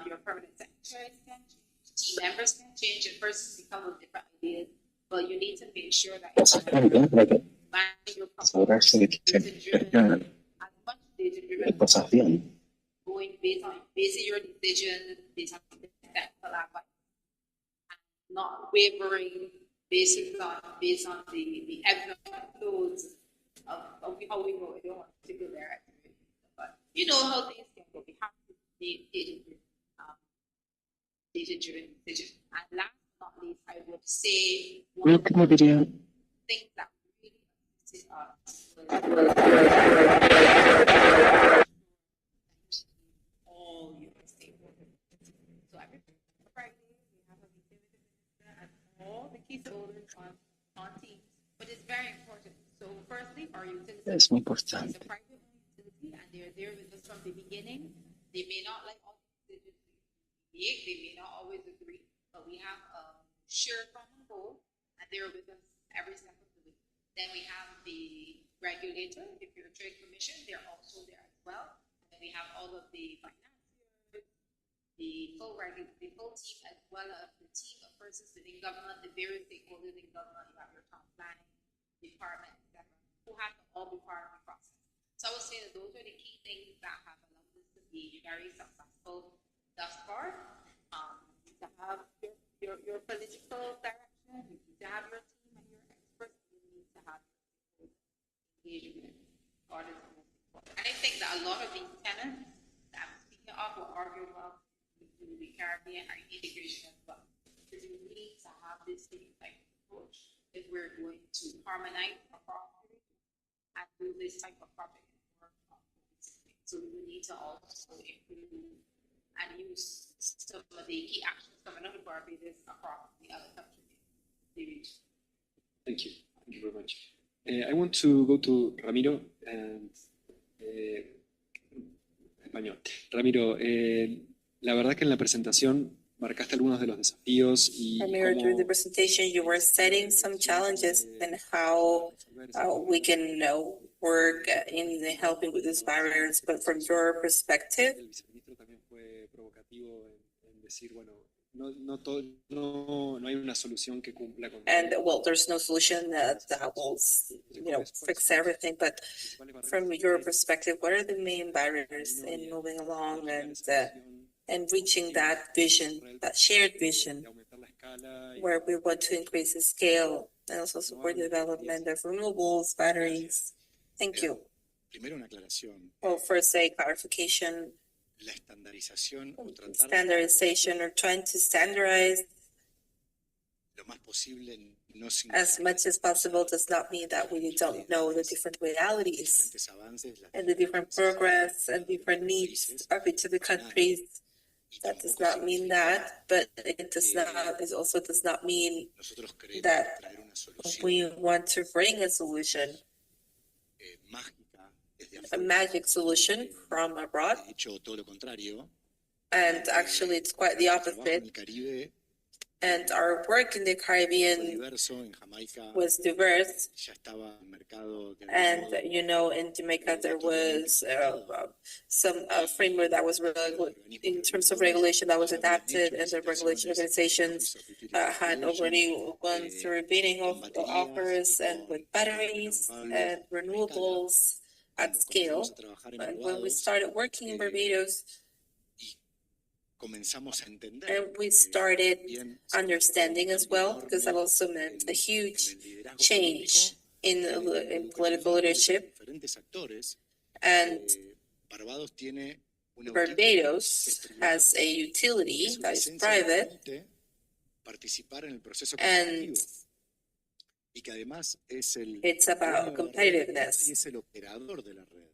your permanent secretaries can change, team members can change, and persons become with different ideas. But you need to make sure that it's data-driven, as much data-driven, going basing your decision based on technical advice, and not wavering based on the evidence flows of how we go. I don't want to go there, but you know how things can go. We have to make data-driven decisions. And last but not least, I would say one of the things that really assisted us was all your stakeholders. So every Friday, we have a meeting with the minister and all the key stakeholders on Teams. But it's very important. So firstly, our utility
Es muy
is
importante.
a private utility and they're there with us from the beginning. They may not like all the decisions we make, they may not always agree, but we have a shared common goal and they're with us every step of the way. Then we have the regulator, the Fair Trade Commission, they're also there as well. And then we have all of the financiers, the full team, as well as the team of persons within government, the various stakeholders in government. You have your town planning department, etc., who have to all be part of the process. So I would say that those are the key things that have allowed us to be very successful thus far. You need to have your political direction, you need to have your team and your experts, you need to have engagement. God is the most important. And I think that a lot of these tenants that I'm speaking of will argue about the Caribbean and integration as well. Because we need to have this same type of approach if we're going to harmonize across the region and do this type of project in more holistically. So we need to also include and use some of the key actions coming out of Barbados across the other countries in the region.
Thank you. Thank you very much. I want to go to Ramiro and español. Ramiro, la verdad que en la presentación marcaste algunos de los desafíos y
Amir, during the
cómo
presentation, you were setting some challenges and how we can work in helping with these barriers. But from your perspective,
el viceministro también fue provocativo en decir, bueno, no hay una solución que cumpla con
and
todo.
well, there's no solution that will, fix everything. But from your perspective, what are the main barriers in moving along and reaching that vision, that shared vision, where we want to increase the scale and also support the development of renewables, batteries? Thank you.
Primero una aclaración.
Well, first, a clarification.
La estandarización o tratar
Standardization or trying to standardize
lo más posible no
as much as possible does not mean that we don't know the different realities
diferentes avances, las
and the different progress and different needs of each of the countries. That does not mean that, but it also does not mean
nosotros queremos
that
traer una solución
we want to bring a solution,
mágica desde
a
afuera.
magic solution from abroad.
De hecho, todo lo contrario.
And actually, it's quite the
Trabajo en
opposite.
el Caribe
And our work in the
fue
Caribbean
diverso. En Jamaica
was diverse.
ya estaba el mercado de
And,
algún modo,
in Jamaica, there was some framework that was in terms of regulation that was adapted, and the regulation organizations had already gone through bidding of offers and with batteries and renewables at scale.
comenzamos a trabajar en
And when we
Barbados,
started working in Barbados,
comenzamos a entender
and we started
bien
understanding as well, because that also meant a huge change in political leadership.
diferentes actores.
And
Barbados tiene una
Barbados has a utility that is private,
participar en el proceso
and
competitivo y que además es el
it's about
dueño de la red
competitiveness.
y es el operador de la red.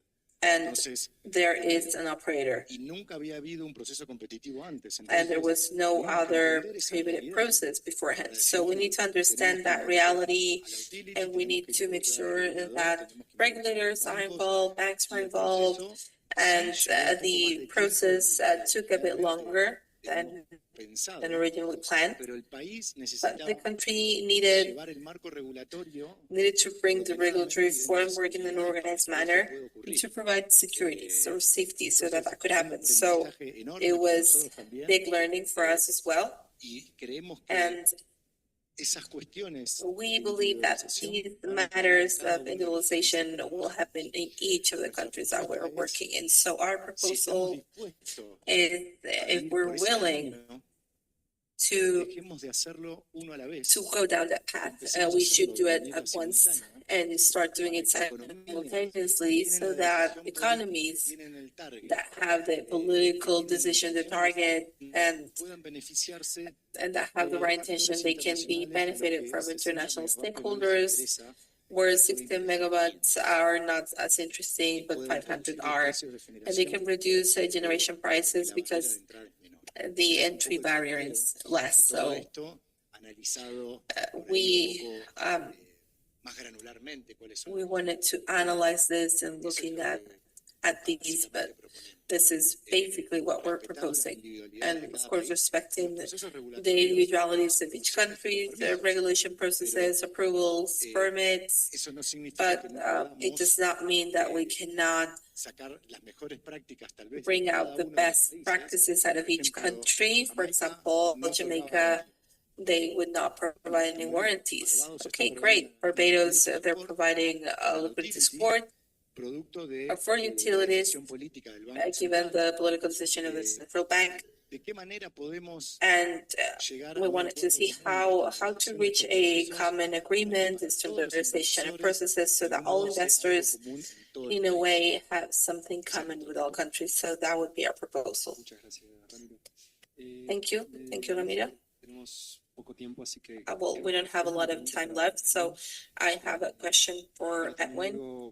And
Entonces,
there is an operator,
y nunca había habido un proceso competitivo antes.
and there
Entonces,
was no
tenemos que
other
entender esa
prohibited
realidad.
process beforehand.
Para
So we
decir,
need to
tenemos
understand
que
that
involucrar
reality,
a la utility,
and we
tenemos
need
que
to make
involucrar
sure
al regulador,
that
tenemos que involucrar
regulators
a
are
los bancos,
involved, banks
y
are
el
involved,
proceso
and
sí llevó un poco más
the
de
process
tiempo de
took a bit
realmente
longer
teníamos
than
pensado,
originally planned.
pero el país
But
necesitaba
the country needed
llevar el marco regulatorio
to bring the regulatory framework in an
seguridad
organized
para que
manner
eso pueda ocurrir.
to provide security or safety so that
Entonces,
could
fue un
happen. So
aprendizaje enorme
it
para
was
nosotros también,
big learning for us as well.
y creemos que
And
esas cuestiones
we
de
believe that
individualización
these
van a ocurrir en
matters
cada
of
uno de los
individualization
países.
will happen in each of the
Nuestra
countries that we're
propuesta es,
working in. So our
si estamos
proposal
dispuestos
is,
a
if
ir
we're
por ese
willing
camino,
to
dejemos de hacerlo uno a la vez.
go down that path,
Empecemos a
we
hacerlo
should do
de
it
manera
at once
simultánea,
and start doing it
para que economías
simultaneously
que
so
tienen la
that
decisión política, que
economies
tienen el target,
that have the political
que tienen
decision, the
intenciones,
target, and
puedan beneficiarse
that have the
de
right intention,
actores
they can be
internacionales en lo
benefited
que
from
es 60
international
megavatios nos
stakeholders.
interesa
where 60 megawatts are not as interesting, but 500 are. And they can reduce generation prices because the entry barrier is less. So we wanted to analyze this and looking at these, but this is basically what we're proposing. And of course, respecting the individualities of each country, the regulation processes, approvals, permits. But it does not mean that we cannot bring out the best practices out of each country. For example, Jamaica, they would not provide any warranties. Okay, great. Barbados, they're providing liquidity support for utilities, given the political decision of the central bank. And we wanted to see how to reach a common agreement in standardization of processes so that all investors, in a way, have something common with all countries. So that would be our proposal. Thank you. Thank you, Ramiro. Well, we don't have a lot of time left, so I have a question for Edwin.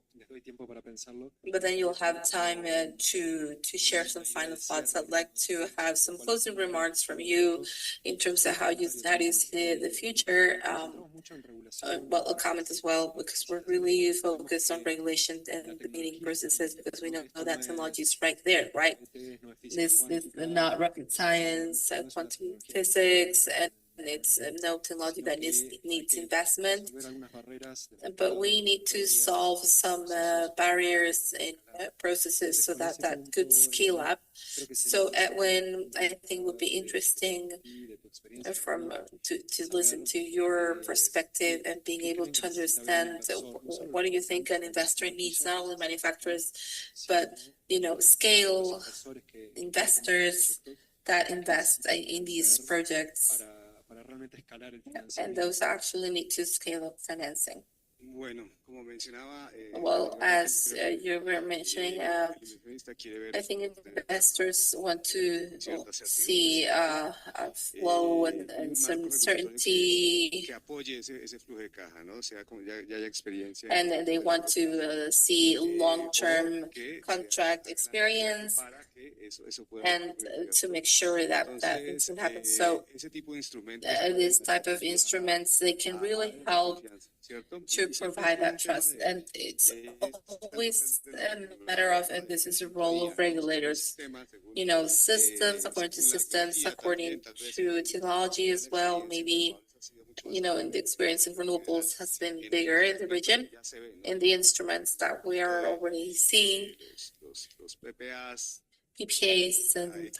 But then you'll have time to share some final thoughts. I'd like to have some closing remarks from you in terms of how you see the future. Well, a comment as well, because we're really focused on regulation and the meeting processes, because we know that technology is right there, right? This is not rocket science, quantum physics, and it's no technology that needs investment, but we need to solve some barriers in processes so that could scale up. So Edwin, I think would be interesting to listen to your perspective and being able to understand what do you think an investor needs, not only manufacturers, but scale investors that invest in these projects. And those actually need to scale up financing. Well, as you were mentioning, I think investors want to see a flow and some certainty, and they want to see long-term contract experience, and to make sure that things can happen. So this type of instruments, they can really help to provide that trust. And it's always a matter of, and this is a role of regulators, systems, according to systems, according to technology as well. Maybe, and the experience in renewables has been bigger in the region, in the instruments that we are already seeing. PPAs and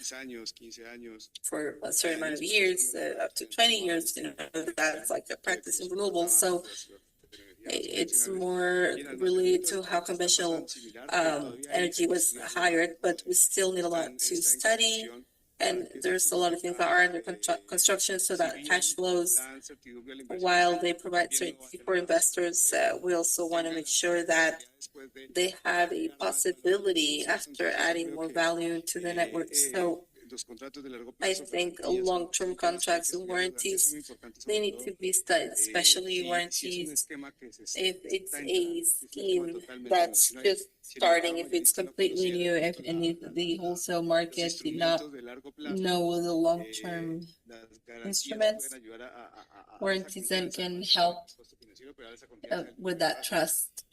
for a certain amount of years, up to 20 years, that's like a practice in renewables. So it's more related to how conventional energy was hired, but we still need a lot to study. And there's a lot of things that are under construction, so that cash flows, while they provide certainty for investors, we also want to make sure that they have a possibility after adding more value to the network. So I think long-term contracts and warranties, they need to be studied, especially warranties if it's a scheme that's just starting, if it's completely new, and if the wholesale market did not know the long-term instruments. Warranties then can help with that trust,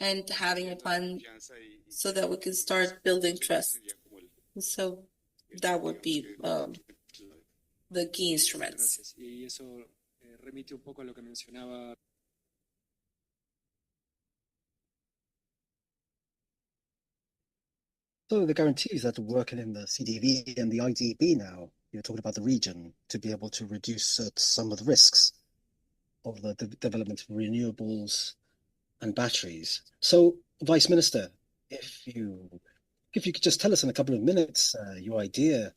and having a plan so that we can start building trust. So that would be the key instruments.
So the guarantees that are working in the CDV and the IDB now, you're talking about the region, to be able to reduce some of the risks of the development of renewables and batteries. So, Vice Minister, if you could just tell us in a couple of minutes your idea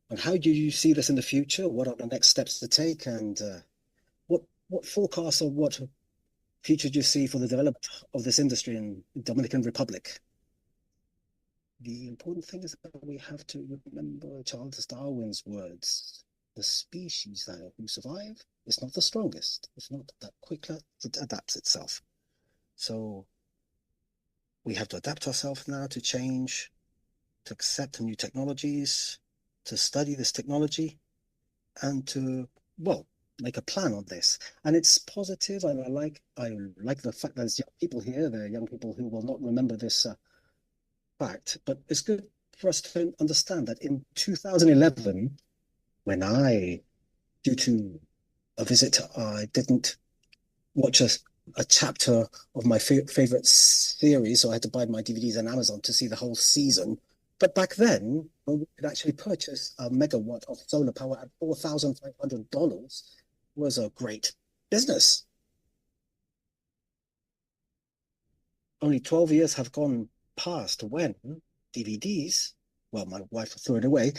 on how do you see this in the future, what are the next steps to take, and what forecasts or what future do you see for the development of this industry in Dominican Republic? The important thing is that we have to remember Charles Darwin's words: the species who survive It's not the strongest. It's not that quicker. It adapts itself. So we have to adapt ourselves now to change, to accept new technologies, to study this technology, and to, well, make a plan on this. And it's positive, and I like the fact that there's young people here. There are young people who will not remember this fact, but it's good for us to understand that in 2011, when due to a visit, I didn't watch a chapter of my favorite series, so I had to buy my DVDs on Amazon to see the whole season. But back then, we could actually purchase a megawatt of solar power at $4,500 was a great business. Only 12 years have gone past when DVDs, well, my wife threw it away,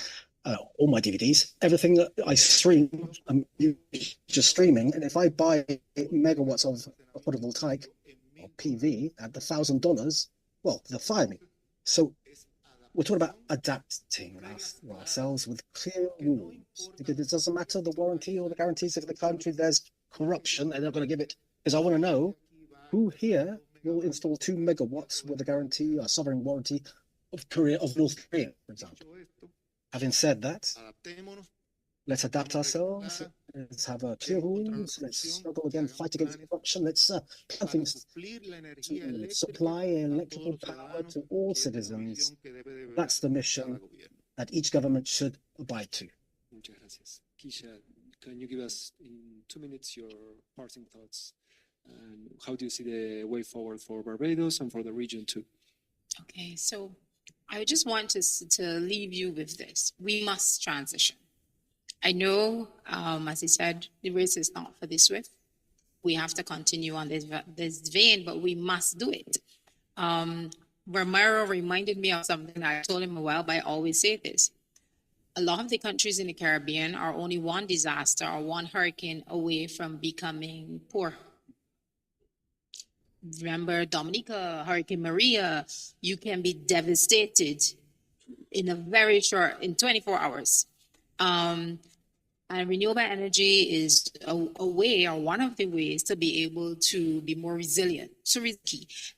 all my DVDs, everything that I stream, I'm just streaming. And if I buy megawatts of photovoltaic or PV at the $1,000, well, they'll fire me. So we're talking about adapting ourselves with clear rules, because it doesn't matter the warranty or the guarantees of the country. There's corruption, and they're going to give it, because I want to know who here will install 2 megawatts with a guarantee, a sovereign warranty of North Korea, for example. Having said that, let's adapt ourselves. Let's have clear rules. Let's struggle again, fight against corruption. Let's plan things to supply electrical power to all citizens. That's the mission that each government should abide to.
Muchas gracias. Kisha, can you give us in 2 minutes your parting thoughts? And how do you see the way forward for Barbados and for the region too?
Okay, so I just want to leave you with this. We must transition. I know, as I said, the race is not for the swift. We have to continue on this vein, but we must do it. Romero reminded me of something I told him a while, but I always say this. A lot of the countries in the Caribbean are only one disaster or one hurricane away from becoming poor. Remember Dominica, Hurricane Maria, you can be devastated in in 24 hours. And renewable energy is a way, or one of the ways, to be able to be more resilient. So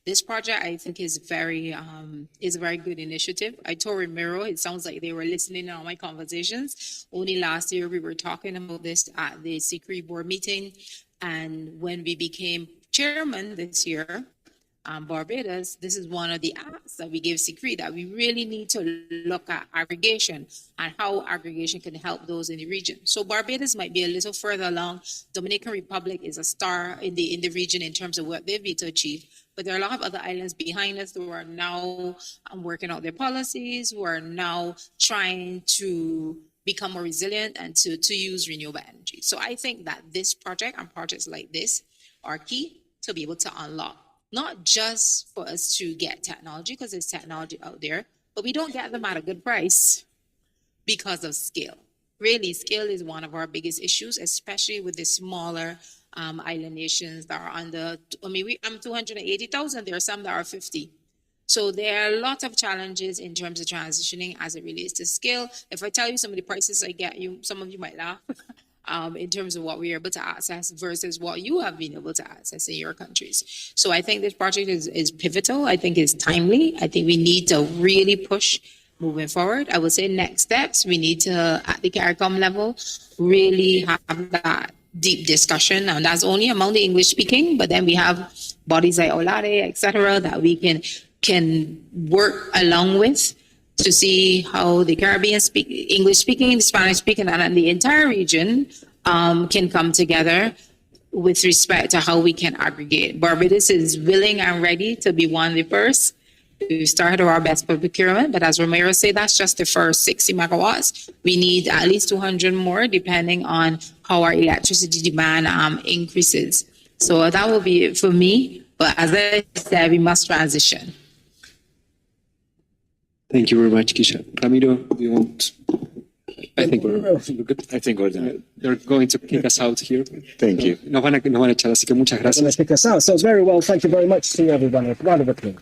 this project, I think, is a very good initiative. I told Ramiro, it sounds like they were listening to all my conversations. Only last year we were talking about this at the CCRI board meeting, and when we became chairman this year, Barbados, this is one of the asks that we give CCRI, that we really need to look at aggregation and how aggregation can help those in the region. So Barbados might be a little further along. Dominican Republic is a star in the region in terms of what they've been to achieve. But there are a lot of other islands behind us who are now working out their policies, who are now trying to become more resilient and to use renewable energy. So I think that this project and projects like this are key to be able to unlock, not just for us to get technology, because there's technology out there, but we don't get them at a good price because of scale. Really, scale is one of our biggest issues, especially with the smaller island nations that are under, I'm 280,000, there are some that are 50. So there are a lot of challenges in terms of transitioning as it relates to scale. If I tell you some of the prices I get, some of you might laugh. In terms of what we're able to access versus what you have been able to access in your countries. So I think this project is pivotal. I think it's timely. I think we need to really push moving forward. I would say next steps, we need to, at the CARICOM level, really have that deep discussion. And that's only among the English speaking, but then we have bodies like OLADE, et cetera, that we can work along with to see how the Caribbean English speaking, the Spanish speaking, and the entire region can come together with respect to how we can aggregate. Barbados is willing and ready to be one of the first. We started our best for procurement, but as Romero said, that's just the first 60 megawatts. We need at least 200 more, depending on how our electricity demand increases. So that will be it for me. But as I said, we must transition.
Thank you very much, Kisha. Ramiro, do you want? I think we're good.
I think we're done.
They're going to kick us out here.
Thank you.
Nos van a echar, así que muchas gracias.
Let's pick us out. So it's very well. Thank you very much to everyone. A round of applause.